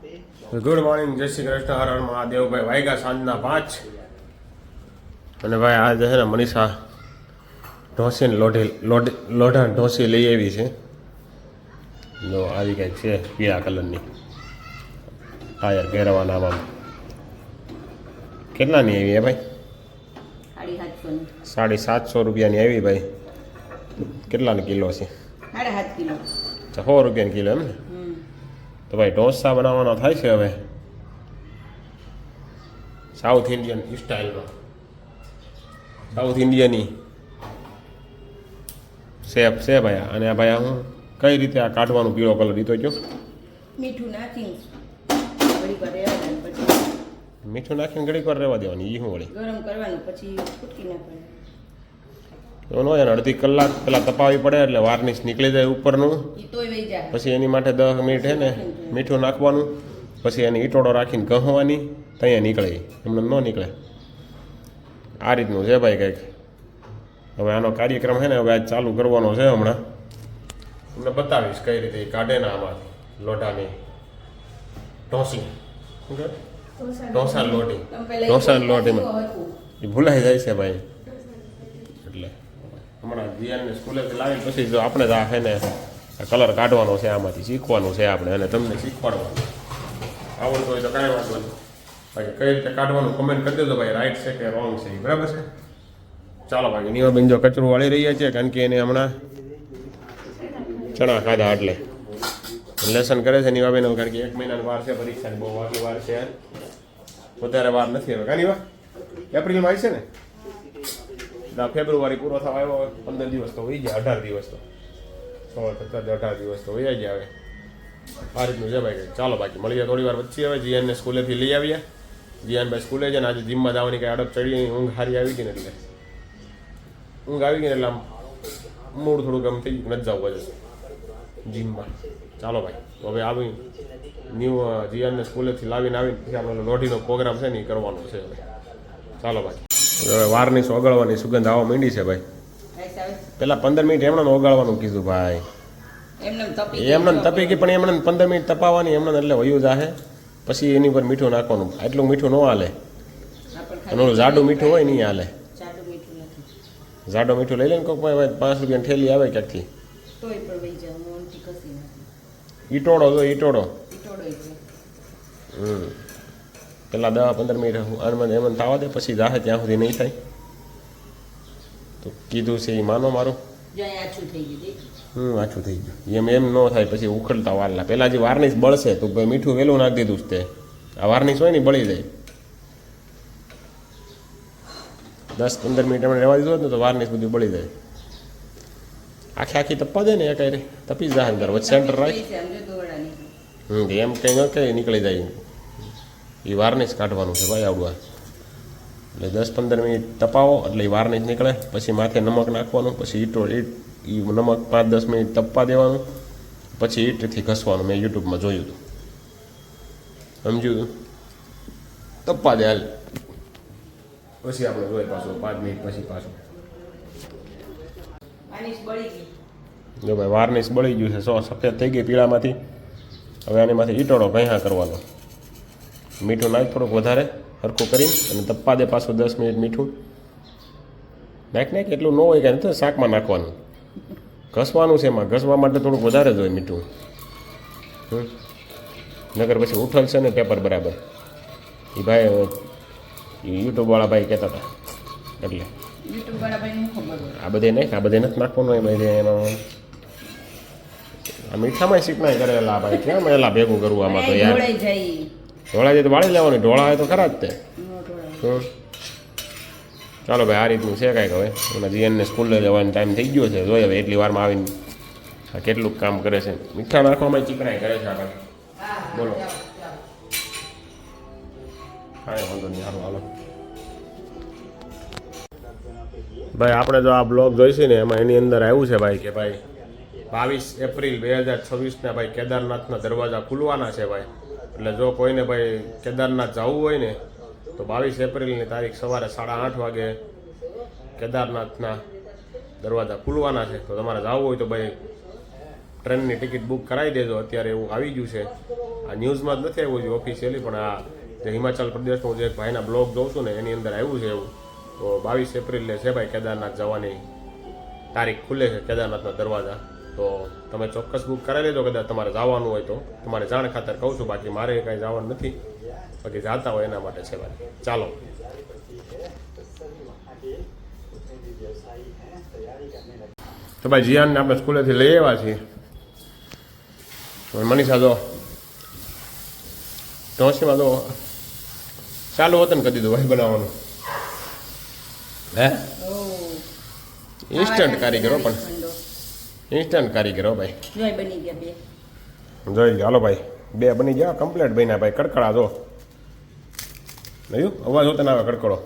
Good morning, જય શ્રી કૃષ્ણ, હર હર મહાદેવ. ભાઈ વાગ્યા સાંજના 5 અને ભાઈ આજે છે ને મનીષા ઢોસી લોઢા ઢોસી લઈ આવી છે. જો આવી કંઈક છે પીળા કલરની. હા યાર ઘેરવાના આમાં કેટલાની આવી ભાઈ? 750 રૂપિયાની આવી ભાઈ. કેટલાનો કિલો છે? 7.5 કિલો. 100 રૂપિયાનો કિલો એમ ને? તો ભાઈ ઢોસા બનાવવાનો થાય છે હવે સાઉથ ઇન્ડિયન સ્ટાઇલમાં. સાઉથ ઇન્ડિયનની શેપ છે ભાઈ. અને આ ભાઈ હું કઈ રીતે આ કાઢવાનું પીળો કલર દીધો છો? મીઠું નાખીને ઘડીક વાર રહેવા દેવાનું, પછી મીઠું નાખીને ઘડીક વાર રહેવા દેવાની. એ શું વળી ગરમ કરવાનું, પછી ફૂટકી નાખવાનું. એનો હોય ને અડધી કલાક પહેલાં તપાવવી પડે એટલે વાર્નિશ નીકળી જાય ઉપરનું. ઈ તોય વહી જાય. પછી એની માટે 10 મિનિટ છે ને મીઠું નાખવાનું, પછી એની ઈટોડો રાખીને કહવાની, ત્યાં નીકળે. એમને ન નીકળે. આ રીતનું છે ભાઈ કંઈક. હવે આનો કાર્યક્રમ છે ને હવે આજ ચાલુ કરવાનો છે. હમણાં તમને બતાવીશ કઈ રીતે એ કાઢે ને આમાંથી લોઢાની ઢોસી. શું કહે? ઢોસા લોટી. ઢોસા લોટીમાં એ ભૂલાઈ જાય છે ભાઈ. એટલે હમણાં જીયાને સ્કૂલેથી લાવીને પછી જો આપણે જ આ છે ને કલર કાઢવાનો છે, આમાંથી શીખવાનું છે આપણે, અને તમને શીખવાડવાનું. આવડતું હોય તો કાંઈ વાંધો નહીં. ભાઈ કઈ રીતે કાઢવાનું કમેન્ટ કરી દેજો ભાઈ, રાઈટ છે કે રોંગ છે, બરાબર છે? ચાલો ભાઈ નીવાબેન જો કચરું વાળી રહ્યા છે, કારણ કે એને હમણાં ચણા ખાધા એટલે લેસન કરે છે નીવાબેન. કારણ કે 1 મહિનાની વાર છે પરીક્ષાની, બહુ વાગી વાર છે, વધારે વાર નથી હવે. કાની વા એપ્રિલમાં આવી છે ને, ફેબ્રુઆરી પૂરો થવા આવ્યો, 15 દિવસ તો હોઈ ગયા, 18 દિવસ તો 18 દિવસ તો હોઈ ગયા. હવે આ રીતનું છે ભાઈ. ચાલો બાકી મળીએ થોડી વાર વચ્ચે. હવે જીયાનને સ્કૂલેથી લઈ આવ્યા. જીયાનભાઈ સ્કૂલે છે ને આજે જીમમાં જવાની કંઈ અડપ ચડી, ઊંઘ સારી આવી ગઈ ને એટલે આમ મૂળ થોડુંક આમ થઈ ગયું, નથી જવું હજુ જીમમાં. ચાલો ભાઈ તો હવે આવી જીયાનને સ્કૂલેથી લાવીને આવીને પછી આપણે લોઢીનો પ્રોગ્રામ છે ને એ કરવાનો છે હવે. ચાલો ભાઈ હવે વારની ઓગાળવાની સુગંધ આવવા માંડી છે ભાઈ. પેલા 15 મિનિટ એમણે ઓગાળવાનું કીધું ભાઈ. એમને તપી ગઈ, પણ એમને 15 મિનિટ તપાવવાની એમને, એટલે વયું જાહે. પછી એની પર મીઠું નાખવાનું. આટલું મીઠું ન હાલે, અને ઓલું જાડું મીઠું હોય નહીં હાલે. જાડો મીઠું લઈ લે ને કોઈક 5 રૂપિયાની ઠેલી આવે ક્યાંકથી. ઈટોડો જો ઈટોડો. પેલા 10-15 મિનિટ એમ થવા દે, પછી જાહે ત્યાં સુધી નહીં થાય. તો કીધું છે એ માનો મારું. આછું થઈ ગયું એમ ન થાય. પછી ઉખડતા વારના પેલા જે વાર્નિશ બળશે તો ભાઈ મીઠું વહેલું નાખી દીધું તે. આ વાર્નિશ હોય ને બળી જાય. 10-15 મિનિટ એમણે રહેવા દીધું ને તો વાર્નિશ બધું બળી જાય. આખી તપવા દે ને એ કઈ તપી જાય અંદર વચ્ચે સેન્ટર રાખ. એમ કંઈ ન કંઈ નીકળી જાય. એ વાર્નિશ કાઢવાનું છે ભાઈ આવડવા. એટલે 10-15 મિનિટ તપાવો એટલે એ વાર્નિશ નીકળે. પછી માથે નમક નાખવાનું, પછી એ નમક 5-10 મિનિટ તપવા દેવાનું, પછી ઈંટથી ઘસવાનું. મેં યુટ્યુબમાં જોયું હતું, સમજ્યું? તપવા દે હાલ, પછી આપણે જોઈએ પાછું 5 મિનિટ પછી પાછું. જો ભાઈ વાર્નિશ બળી ગયું છે, સફેદ થઈ ગઈ પીળામાંથી. હવે આનીમાંથી ઈટોડો ઘણા કરવાનો. મીઠું નાખ થોડુંક વધારે સરખું કરીને, અને તપવા દે પાછું 10 મિનિટ. મીઠું નાખ એટલું ન હોય કે શાકમાં નાખવાનું. ઘસવાનું છે એમાં, ઘસવા માટે થોડુંક વધારે જ હોય મીઠું. નગર પછી ઉઠલશે ને પેપર બરાબર. એ ભાઈ યુટ્યુબવાળા ભાઈ કહેતા હતા. એટલે આ બધે નહીં, આ બધે નથી નાખવાનું હોય બધે. એનો આ મીઠામાં શીખનાય કરેલા ભાઈ, કેમ એલા ભેગું કરવું આમાં? તો યાર ઢોળા જાય તો વાળી લેવાની, ઢોળા હોય તો ખરા જ તે. ચાલો ભાઈ આ રીતનું છે કાંઈક. હવે એના જીએનને સ્કૂલે જવાનો ટાઈમ થઈ ગયો છે. જોઈએ હવે એટલી વારમાં આવીને આ કેટલું કામ કરે છે. મીઠા નાખવામાં ચીકણાઈ કરે છે આગળ. બોલો કાંઈ વાંધો નહીં, સારું હાલો ભાઈ. આપણે જો આ બ્લોગ જોઈશું ને એમાં એની અંદર આવ્યું છે ભાઈ કે ભાઈ 22 એપ્રિલ 2026 ભાઈ કેદારનાથના દરવાજા ખુલવાના છે ભાઈ. એટલે જો કોઈને ભાઈ કેદારનાથ જવું હોય ને તો 22 એપ્રિલની તારીખ સવારે 8:30 વાગે કેદારનાથના દરવાજા ખુલવાના છે. તો તમારે જવું હોય તો ભાઈ ટ્રેનની ટિકિટ બુક કરાવી દેજો. અત્યારે એવું આવી ગયું છે. આ ન્યૂઝમાં જ નથી આવ્યું છે ઓફિશિયલી, પણ આ જે હિમાચલ પ્રદેશનું જે ભાઈના બ્લોગ જોઉં છું ને એની અંદર આવ્યું છે એવું. તો 22 એપ્રિલે છે ભાઈ કેદારનાથ જવાની તારીખ ખુલે છે, કેદારનાથના દરવાજા. તો તમે ચોક્કસ બુક કરાવી લેજો, કદાચ તમારે જવાનું હોય તો. તમારે જાણ ખાતર કહું છું, બાકી મારે કાંઈ જવાનું નથી, બાકી જાતા હોય એના માટે છે ભાઈ. ચાલો તો ભાઈ જીયાનને આપણે સ્કૂલેથી લઈ આવ્યા છીએ. મનીષા જો ઢોસીમાં તો ચાલુ વતન કરી દીધું ભાઈ બનાવવાનું. હે ઇન્સ્ટન્ટ કારીગરો, પણ ઇન્સ્ટન્ટ કારીગરો ભાઈ. જોઈ બની ગયા બે. જોઈ લો, હાલો ભાઈ 2 બની ગયા કમ્પ્લીટ બન્યા ભાઈ. કડકડા જો નહીં અવાજ હોતો ને આવે કડકડો.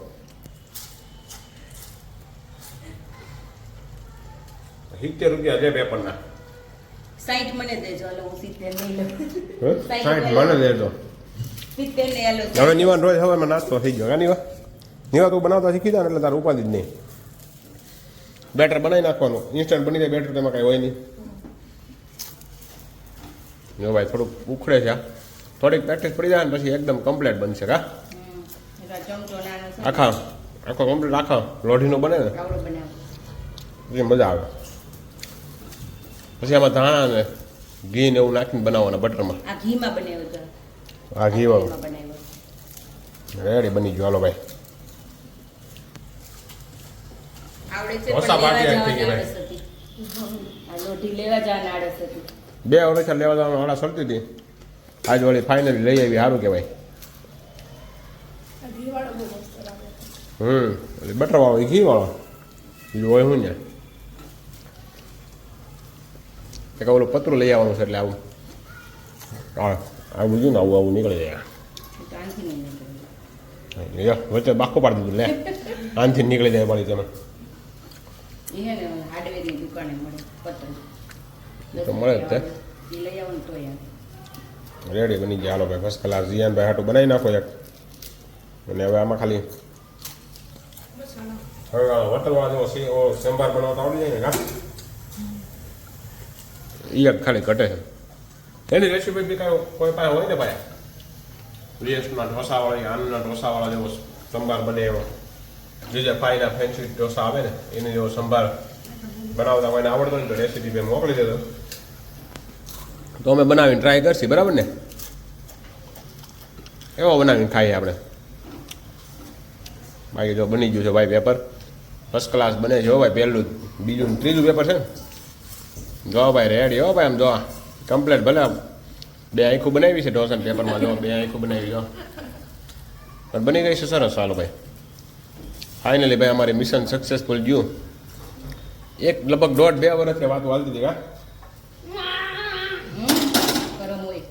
₹70 છે પેપરના. 60 મને દેજો, હાલો હું 70 નહીં લઉં. 60 મને દેજો. 70 ને હાલો. હવે નિવાન રોજ હવામાં નાસ્તો થઈ ગયો. નિવા તું બનાવતા શીખી જાય ને એટલે તારે ઉપાધિ જ નહીં. બેટર બનાવી નાખવાનું, ઇન્સ્ટન્ટ બની જાય બેટર, તેમાં કાંઈ હોય નહીં. જો ભાઈ થોડુંક ઉખડે છે, થોડીક પ્રેક્ટિસ પડી જાય ને પછી એકદમ કમ્પ્લીટ બનશે. કા ચમચો નાનો છે. આખો કમ્પ્લીટ આખો લોઢીનો બને ને કાવડો બનાવો. પછી મજા આવે. પછી આમાં ધાણા ને ઘી ને એવું નાખીને બનાવવાના બટરમાં. આ ઘીમાં બનાવ્યો તો. આ ઘી વાળું ઘીમાં બનાવ્યો. રેડી બની ગયો. હાલો ભાઈ આવડે છે ઢોસા પણ બાકી લેવા રાખી જવાની ભાઈ. આળસ હતી. આ લોઢી લેવા જવાની આળસ હતી. 2 વર્ષ લેવા જવાનું વાળા સરતી હતી. આજ વળી ફાઇનલી લઈ આવી, સારું કહેવાય. બટર વાળો એ ઘી વાળો બીજું હોય શું ને. એક ઓલું પતરું લઈ આવવાનું છે એટલે આવું આવું બીજું ને આવું આવું નીકળી જાય. તો આનથી નહીં નીકળે. લ્યો વચ્ચે બાખો પાડી દીધું. લે આનથી નીકળી જાય વાળી તમે. એ હે ને હાર્ડવેરની દુકાને મળે પતંગ. તો મળે જ તે. એ લઈ આવો ને તોય આવે. રેડી બની ગયા. હાલો ભાઈ ફર્સ્ટ ક્લાસ. જીયાનભાઈ હાટું બનાવી નાખો એક. અને હવે આમાં ખાલી હવે હોટલમાં જેવો સંભાર બનાવતા આવડી જાય ને કા એ એક ખાલી ઘટે છે. એની રેસીપી બી કાંઈ કોઈ પાસે હોય ને ભાઈ. રિયસના ઢોસાવાળી, આનંદના ઢોસાવાળા જેવો સંભાર બને એવો. જે ફાઈના ફેન્સી ઢોસા આવે ને એને જેવો સંભાર બનાવતા કોઈને આવડતો ને તો રેસીપી મેં મોકલી દેતો, તો અમે બનાવીને ટ્રાય કરશી. બરાબર ને? એવો બનાવીને ખાઈએ આપણે. બાકી જો બની ગયું છે ભાઈ પેપર ફર્સ્ટ ક્લાસ બને છે. ભાઈ પહેલું બીજું ત્રીજું પેપર છે ને. જો ભાઈ રેડી. હો ભાઈ આમ જો કમ્પ્લેટ. ભલે 2 આંખું બનાવી છે ઢોસાના પેપરમાં. જો 2 આંખું બનાવી જો પણ બની ગઈ છે સરસ. ચાલો ભાઈ ફાઇનલી ભાઈ અમારી મિશન સક્સેસફુલ ગયું. એક લગભગ 1.5-2 વર્ષથી વાત હાલતી હતી. કા ગરમ હોય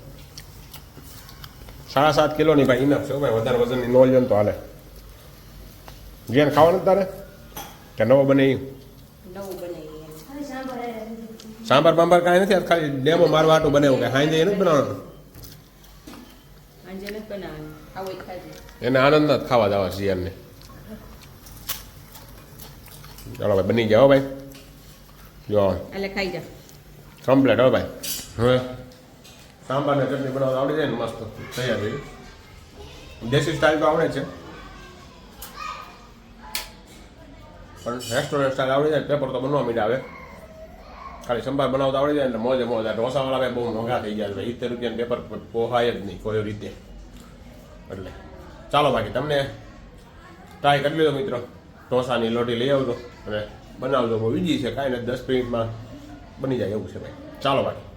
7.5 કિલોની ભાઈ ઇનફ છે ભાઈ. વધારે વજનની નો લ્યો ને તો હાલે. જેને ખાવાનું તારે કે નવો બને એ નવું બનાવીએ. સાંભાર બાંભાર કાંઈ નથી. ખાલી ડેમો મારવા હાટું બનાવ્યું કે હાઈ જાય નથી બનાવવાનું. સાંજે નથી બનાવવાનું. આવું ખાજે. એને આનંદ જ ખાવા જવા જીયાનને. ચાલો ભાઈ બની ગયા. હો ભાઈ જો એટલે ખાઈ જા. કમ્પ્લેટ. હો ભાઈ હવે સાંભાર ને ચટણી બનાવતા આવડી જાય ને મસ્ત તૈયાર થઈ. દેશી સ્ટાઇલ તો આવડે છે પણ રેસ્ટોરન્ટ સ્ટાઇલ આવડી જાય પેપર તો બનવા મીડા આવે. ખાલી સંભાર બનાવતા આવડી જાય એટલે મોજે મોજ. આ ઢોસાવાળા ભાઈ બહુ મોંઘા થઈ ગયા છે. ₹70 પેપર પોહાય જ નહીં કોઈ રીતે. એટલે ચાલો બાકી તમને ટ્રાય કરી લેજો મિત્રો. ઢોસાની લોટી લઈ આવજો અને બનાવજો. બહુ ઈજી છે, કાંઈ નથી. 10 મિનિટમાં બની જાય એવું છે ભાઈ. ચાલો બાકી